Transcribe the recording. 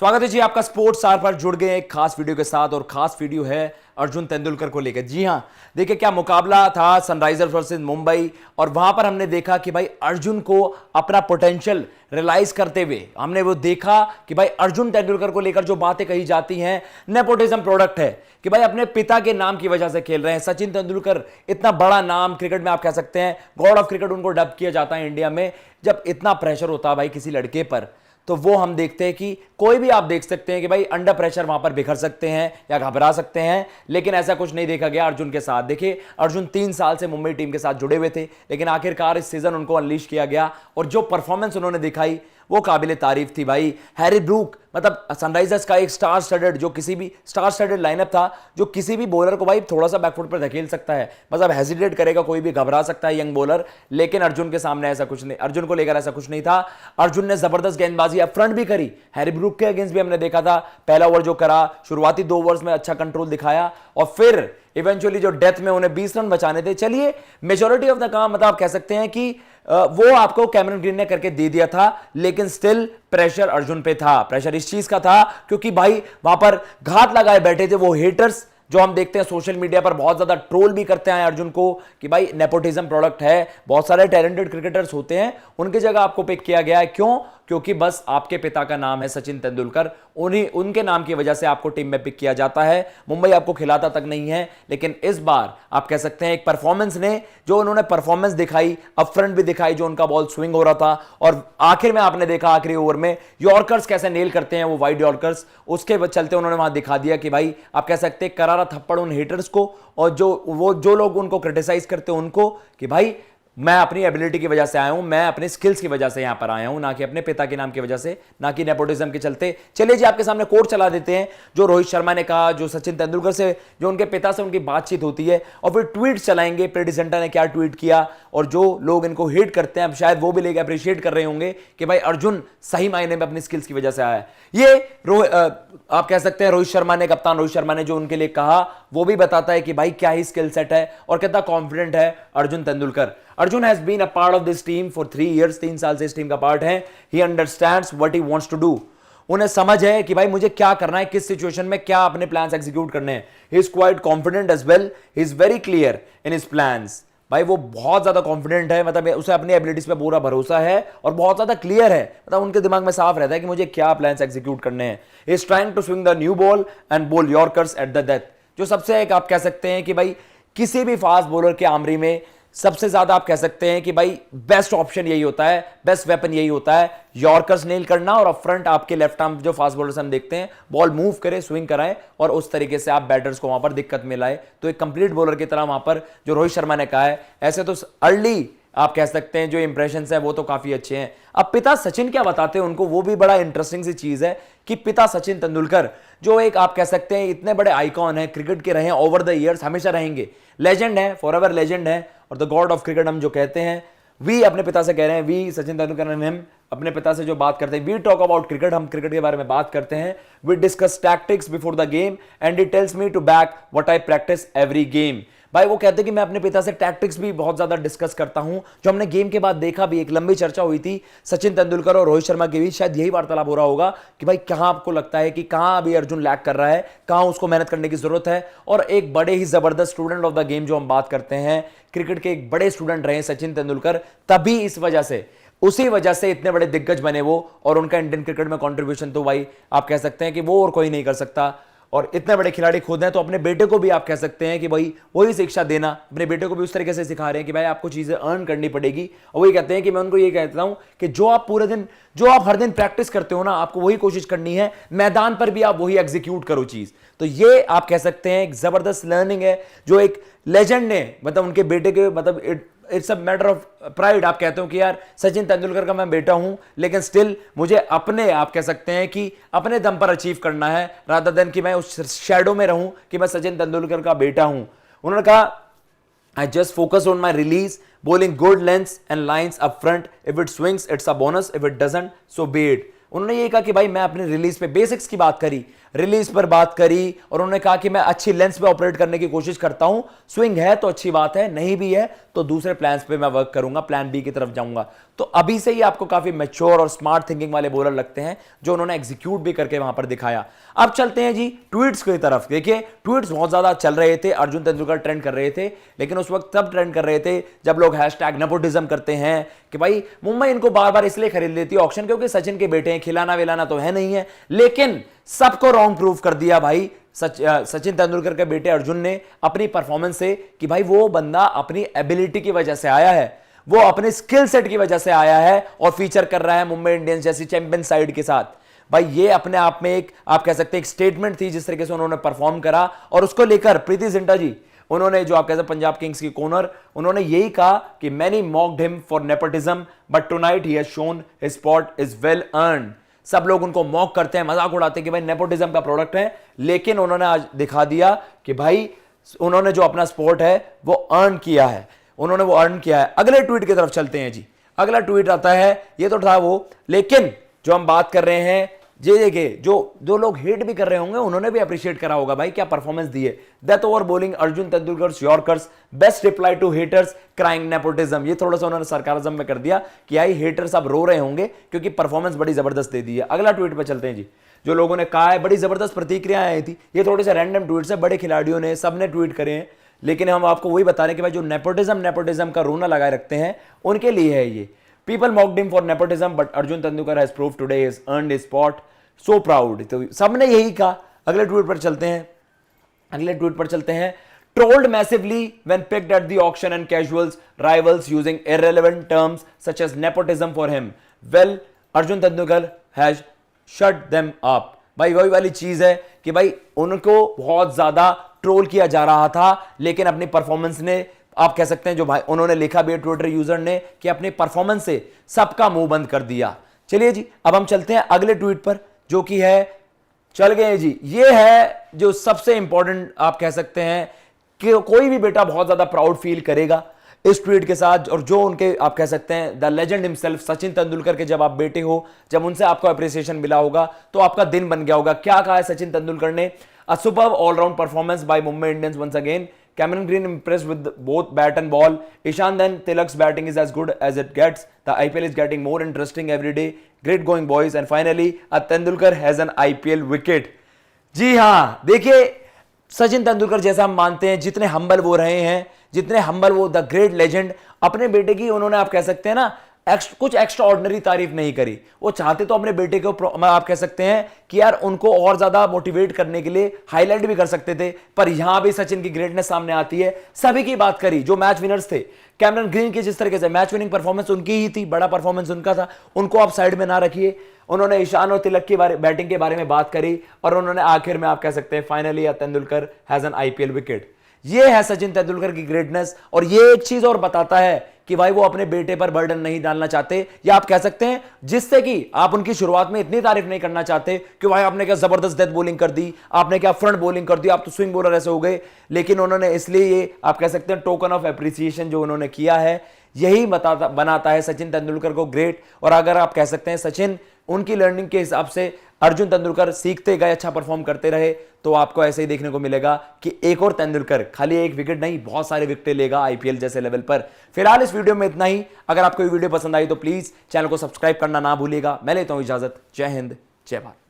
स्वागत है जी आपका स्पोर्ट्स आर पर जुड़ गए एक खास वीडियो के साथ। और खास वीडियो है अर्जुन तेंदुलकर को लेकर। जी हां, देखिए क्या मुकाबला था सनराइजर्स वर्सेस मुंबई, और वहां पर हमने देखा कि भाई अर्जुन को अपना पोटेंशियल रियलाइज करते हुए हमने वो देखा कि भाई अर्जुन तेंदुलकर को लेकर जो बातें कही जाती हैं नेपोटिज्म प्रोडक्ट है, कि भाई अपने पिता के नाम की वजह से खेल रहे हैं। सचिन तेंदुलकर इतना बड़ा नाम क्रिकेट में, आप कह सकते हैं गॉड ऑफ क्रिकेट उनको डब किया जाता है इंडिया में। जब इतना प्रेशर होता है भाई किसी लड़के पर, तो वो हम देखते हैं कि कोई भी आप देख सकते हैं कि भाई अंडर प्रेशर वहां पर बिखर सकते हैं या घबरा सकते हैं, लेकिन ऐसा कुछ नहीं देखा गया अर्जुन के साथ। देखिए अर्जुन 3 साल से मुंबई टीम के साथ जुड़े हुए थे, लेकिन आखिरकार इस सीजन उनको अनलीश किया गया और जो परफॉर्मेंस उन्होंने दिखाई वो काबिले तारीफ थी भाई। हैरी ब्रूक मतलब सनराइजर्स का एक स्टार स्टडेड, जो किसी भी स्टार स्टडेड लाइनअप था, जो किसी भी बॉलर को भाई थोड़ा सा बैकफुट पर धकेल सकता है, मतलब हेजिटेट करेगा, कोई भी घबरा सकता है यंग बॉलर। लेकिन अर्जुन के सामने ऐसा कुछ नहीं, अर्जुन को लेकर ऐसा कुछ नहीं था। अर्जुन ने जबरदस्त गेंदबाजी अपफ्रंट भी करी, हैरी ब्रूक के अगेंस्ट भी हमने देखा था। पहला ओवर जो करा, शुरुआती 2 ओवर्स में अच्छा कंट्रोल दिखाया, और फिर इवेंचुअली जो डेथ में उन्हें 20 रन बचाने थे। चलिए मेजॉरिटी ऑफ द काम मतलब आप कह सकते हैं कि वो आपको कैमरन ग्रीन ने करके दे दिया था, लेकिन स्टिल प्रेशर अर्जुन पे था। प्रेशर इस चीज का था क्योंकि भाई वहां पर घात लगाए बैठे थे वो हेटर्स, जो हम देखते हैं सोशल मीडिया पर बहुत ज्यादा ट्रोल भी करते हैं अर्जुन को कि भाई नेपोटिज्म प्रोडक्ट है, बहुत सारे टैलेंटेड क्रिकेटर्स होते हैं, उनकी जगह आपको पिक किया गया है। क्यों? क्योंकि बस आपके पिता का नाम है सचिन तेंदुलकर, उनके नाम की वजह से आपको टीम में पिक किया जाता है। मुंबई आपको खिलाता तक नहीं है, लेकिन इस बार आप कह सकते हैं एक परफॉर्मेंस ने, जो उन्होंने परफॉर्मेंस दिखाई, अपफ्रंट भी दिखाई, जो उनका बॉल स्विंग हो रहा था, और आखिर में आपने देखा आखिरी ओवर में यॉर्कर्स कैसे नेल करते हैं वो वाइड यॉर्कर्स, उसके चलते उन्होंने वहां दिखा दिया कि भाई आप कह सकते हैं करारा थप्पड़ उन हेटर्स को, और जो लोग उनको क्रिटिसाइज करते हैं उनको, कि भाई मैं अपनी एबिलिटी की वजह से आया हूं, मैं अपने स्किल्स की वजह से यहां पर आया हूं, ना कि अपने पिता के नाम की वजह से, ना कि नेपोटिज्म के चलते। चलिए जी आपके सामने कोट चला देते हैं जो रोहित शर्मा ने कहा, जो सचिन तेंदुलकर से, जो उनके पिता से उनकी बातचीत होती है, और फिर ट्वीट चलाएंगे प्रेटी जिंटा ने क्या ट्वीट किया, और जो लोग इनको हेट करते हैं अब शायद वो भी लेके अप्रिशिएट कर रहे होंगे कि भाई अर्जुन सही मायने में अपनी स्किल्स की वजह से आया है। ये आप कह सकते हैं रोहित शर्मा ने, कप्तान रोहित शर्मा ने जो उनके लिए कहा वो भी बताता है कि भाई क्या ही स्किल सेट है और कितना कॉन्फिडेंट है Arjun Tendulkar. Arjun has been a part of this team for 3 years, 3 साल से इस टीम का पार्ट है। He understands what he wants to do. उन्हें समझ है कि भाई मुझे क्या करना है, किस सिचुएशन में क्या अपने प्लान्स एग्जीक्यूट करने हैं। He is quite confident as well, he is very clear in his plans. भाई वो बहुत ज्यादा कॉन्फिडेंट है, मतलब उसे अपनी एबिलिटीज पे पूरा भरोसा है और बहुत ज्यादा क्लियर है, मतलब उनके दिमाग में साफ रहता है कि मुझे क्या प्लान्स एग्जीक्यूट करने हैं। He is trying to swing the new ball and bowl yorkers at the death. जो सबसे एक आप कह सकते हैं कि भाई किसी भी फास्ट बॉलर के आमरी में सबसे ज्यादा आप कह सकते हैं कि भाई बेस्ट ऑप्शन यही होता है, बेस्ट वेपन यही होता है, यॉर्कर्स नेल करना, और अप फ्रंट आपके लेफ्ट आर्म जो फास्ट बॉलर्स हम देखते हैं बॉल मूव करे, स्विंग कराएं, और उस तरीके से आप बैटर्स को वहां पर दिक्कत में लाए। तो एक कंप्लीट बॉलर की तरह वहां पर जो रोहित शर्मा ने कहा है, ऐसे तो अर्ली आप कह सकते हैं जो इंप्रेशंस है वो तो काफी अच्छे हैं। अब पिता सचिन क्या बताते हैं उनको, वो भी बड़ा इंटरेस्टिंग सी चीज है कि पिता सचिन तेंदुलकर जो एक आप कह सकते हैं इतने बड़े आइकॉन है क्रिकेट के रहे हैं ओवर द ईयर्स, हमेशा रहेंगे, लेजेंड है, फॉरएवर लेजेंड है, और द गॉड ऑफ क्रिकेट हम जो कहते हैं, वी अपने पिता से कह रहे हैं, we Sachin Tendulkar and him अपने पिता से जो बात करते हैं, वी टॉक अबाउट क्रिकेट, हम क्रिकेट के बारे में बात करते हैं, we discuss tactics before the game and he tells me to back what I practice every game. भाई वो कहते हैं कि मैं अपने पिता से टैक्टिक्स भी बहुत ज्यादा डिस्कस करता हूं, जो हमने गेम के बाद देखा भी, एक लंबी चर्चा हुई थी सचिन तेंदुलकर और रोहित शर्मा के बीच, शायद यही वार्तालाप हो रहा होगा कि भाई कहां आपको लगता है कि कहां अभी अर्जुन लैग कर रहा है, कहां उसको मेहनत करने की जरूरत है। और एक बड़े ही जबरदस्त स्टूडेंट ऑफ द गेम जो हम बात करते हैं, क्रिकेट के एक बड़े स्टूडेंट रहे सचिन तेंदुलकर, तभी इस वजह से, उसी वजह से इतने बड़े दिग्गज बने वो, और उनका इंडियन क्रिकेट में कंट्रीब्यूशन तो भाई आप कह सकते हैं कि वो और कोई नहीं कर सकता। और इतने बड़े खिलाड़ी खुद हैं, तो अपने बेटे को भी आप कह सकते हैं कि भाई वही शिक्षा देना, अपने बेटे को भी उस तरीके से सिखा रहे हैं कि भाई आपको चीजें अर्न करनी पड़ेगी। और वही कहते हैं कि मैं उनको ये कहता हूं कि जो आप हर दिन प्रैक्टिस करते हो ना, आपको वही कोशिश करनी है, मैदान पर भी आप वही एग्जीक्यूट करो चीज। तो ये आप कह सकते हैं एक जबरदस्त लर्निंग है जो एक लेजेंड ने, मतलब उनके बेटे के, मतलब it's a matter of pride. आप कहते हो कि यार सचिन तेंदुलकर का मैं बेटा हूं, लेकिन स्टिल मुझे अपने, आप कह सकते हैं कि अपने दम पर अचीव करना है, रादर देन कि मैं उस शैडो में रहूं कि मैं सचिन तेंदुलकर का बेटा हूं। उन्होंने कहा I just focus on my release, bowling good lengths and lines up front. If it swings, it's a bonus. If it doesn't, so be it. उन्होंने ये कहा कि भाई मैं अपने रिलीज पे बेसिक्स की बात करी, रिलीज पर बात करी और उन्होंने कहा कि मैं अच्छी लेंस पे ऑपरेट करने की कोशिश करता हूं, स्विंग है तो अच्छी बात है, नहीं भी है तो दूसरे प्लान्स पे मैं वर्क करूंगा, प्लान बी की तरफ जाऊंगा। तो अभी से ही आपको काफी मैच्योर और स्मार्ट थिंकिंग वाले बॉलर लगते हैं जो उन्होंने एग्जीक्यूट भी करके वहां पर दिखाया। अब चलते हैं जी ट्वीट्स की तरफ। देखिए ट्वीट्स बहुत ज्यादा चल रहे थे, अर्जुन तेंदुलकर ट्रेंड कर रहे थे, लेकिन उस वक्त तब ट्रेंड कर रहे थे जब लोग हैशटैग नेपोटिज्म करते हैं कि भाई मुंबई इनको बार बार इसलिए खरीद लेती है ऑक्शन क्योंकि सचिन के बेटे हैं, खिलाना विलाना तो है नहीं है। लेकिन सबको रॉन्ग प्रूव कर दिया भाई सचिन तेंदुलकर के बेटे अर्जुन ने अपनी परफॉर्मेंस से कि भाई वो बंदा अपनी एबिलिटी की वजह से आया है, वो अपने स्किल सेट की वजह से आया है और फीचर कर रहा है मुंबई इंडियंस जैसी चैंपियन साइड के साथ। भाई ये अपने आप में एक आप कह सकते हैं एक स्टेटमेंट थी जिस तरीके से उन्होंने परफॉर्म करा। और उसको लेकर प्रीति जिंटा जी उन्होंने जो आप कह सकते पंजाब किंग्स की कोनर, उन्होंने यही कहा कि many mocked him for nepotism but tonight he has shown his spot is well earned. सब लोग उनको मॉक करते हैं, मजाक उड़ाते हैं कि भाई नेपोटिज्म का प्रोडक्ट है, लेकिन उन्होंने आज दिखा दिया कि भाई उन्होंने जो अपना स्पॉट है वो अर्न किया है, उन्होंने वो अर्न किया है। अगले ट्वीट की तरफ चलते हैं जी। अगला ट्वीट आता है, ये तो था वो, लेकिन जो हम बात कर रहे हैं ये देखिए जो लोग हेट भी कर रहे होंगे उन्होंने भी अप्रिशिएट करा होगा भाई क्या परफॉर्मेंस दी है। Death over bowling Arjun Tendulkar yorkers best reply to haters crying nepotism. ये थोड़ा सा उन्होंने सरकारिज्म में कर दिया कि आई हेटर्स अब रो रहे होंगे क्योंकि परफॉर्मेंस बड़ी जबरदस्त दे दी है। अगला ट्वीट पे चलते हैं जी। जो लोगों ने कहा है, बड़ी जबरदस्त प्रतिक्रिया आई थी, ये थोड़े से रैंडम ट्वीट्स है, बड़े खिलाड़ियों ने सबने ट्वीट करे हैं, लेकिन हम आपको वही बता रहे हैं कि भाई जो नेपोटिज्म का रोना लगाए रखते हैं उनके लिए है ये। People mocked him for nepotism but Arjun Tendulkar has proved today he has earned his spot so proud. तो सबने यही कहा। अगले ट्वीट पर चलते हैं। Trolled massively when picked at the auction and casuals rivals using irrelevant terms such as nepotism for him, well Arjun Tendulkar has shut them up. भाई वही वाली चीज है कि भाई उनको बहुत ज्यादा ट्रोल किया जा रहा था, लेकिन अपनी परफॉर्मेंस ने आप कह सकते हैं जो भाई उन्होंने लिखा भी ट्विटर यूजर ने कि अपनी परफॉर्मेंस से सबका मुंह बंद कर दिया। चलिए जी अब हम चलते हैं अगले ट्वीट पर जो कि है, चल गए जी, ये है जो सबसे इंपॉर्टेंट आप कह सकते हैं कि कोई भी बेटा बहुत ज्यादा प्राउड फील करेगा इस ट्वीट के साथ। और जो उनके आप कह सकते हैं the legend himself Sachin Tendulkar के जब आप बेटे हो, जब उनसे आपको अप्रिसिएशन मिला होगा तो आपका दिन बन गया होगा। क्या कहा है सचिन तेंदुलकर ने? A superb all round performance by Mumbai Indians once again, Cameron Green impressed with both bat and ball. Ishan then Tilak's batting is as good as it gets. The IPL is getting more interesting every day. Great going boys. And finally, a Tendulkar has an IPL wicket. जी हाँ, देखिए सचिन तेंदुलकर जैसा हम मानते हैं, जितने humble वो रहे हैं, जितने हम्बल वो द ग्रेट लेजेंड, अपने बेटे की उन्होंने आप कह सकते हैं ना कुछ एक्स्ट्रा ऑर्डिनरी तारीफ नहीं करी। वो चाहते तो अपने बेटे को आप कह सकते हैं कि यार उनको और ज्यादा मोटिवेट करने के लिए हाईलाइट भी कर सकते थे, पर यहां भी सचिन की ग्रेटनेस सामने आती है। सभी की बात करी जो मैच विनर्स थे, कैमरन ग्रीन की जिस तरीके से मैच विनिंग परफॉर्मेंस उनकी ही थी, बड़ा परफॉर्मेंस उनका था, उनको आप साइड में ना रखिए। उन्होंने ईशान और तिलक की बैटिंग के बारे में बात करी और उन्होंने आखिर में आप कह सकते हैं finally Tendulkar has an IPL wicket. ये है सचिन तेंदुलकर की ग्रेटनेस। और ये एक चीज और बताता है कि भाई वो अपने बेटे पर बर्डन नहीं डालना चाहते, या आप कह सकते हैं जिससे कि आप उनकी शुरुआत में इतनी तारीफ नहीं करना चाहते कि भाई आपने क्या जबरदस्त डेथ बॉलिंग कर दी, आपने क्या फ्रंट बॉलिंग कर दी, आप तो स्विंग बॉलर ऐसे हो गए। लेकिन उन्होंने इसलिए ये आप कह सकते हैं टोकन ऑफ एप्रिसिएशन जो उन्होंने किया है, यही बनाता है सचिन तेंदुलकर को ग्रेट। और अगर आप कह सकते हैं सचिन उनकी लर्निंग के हिसाब से अर्जुन तेंदुलकर सीखते गए, अच्छा परफॉर्म करते रहे, तो आपको ऐसे ही देखने को मिलेगा कि एक और तेंदुलकर खाली एक विकेट नहीं बहुत सारे विकेट लेगा आईपीएल जैसे लेवल पर। फिलहाल इस वीडियो में इतना ही। अगर आपको ये वीडियो पसंद आई तो प्लीज चैनल को सब्सक्राइब करना ना भूलिएगा। मैं लेता हूं इजाजत। जय हिंद, जय भारत।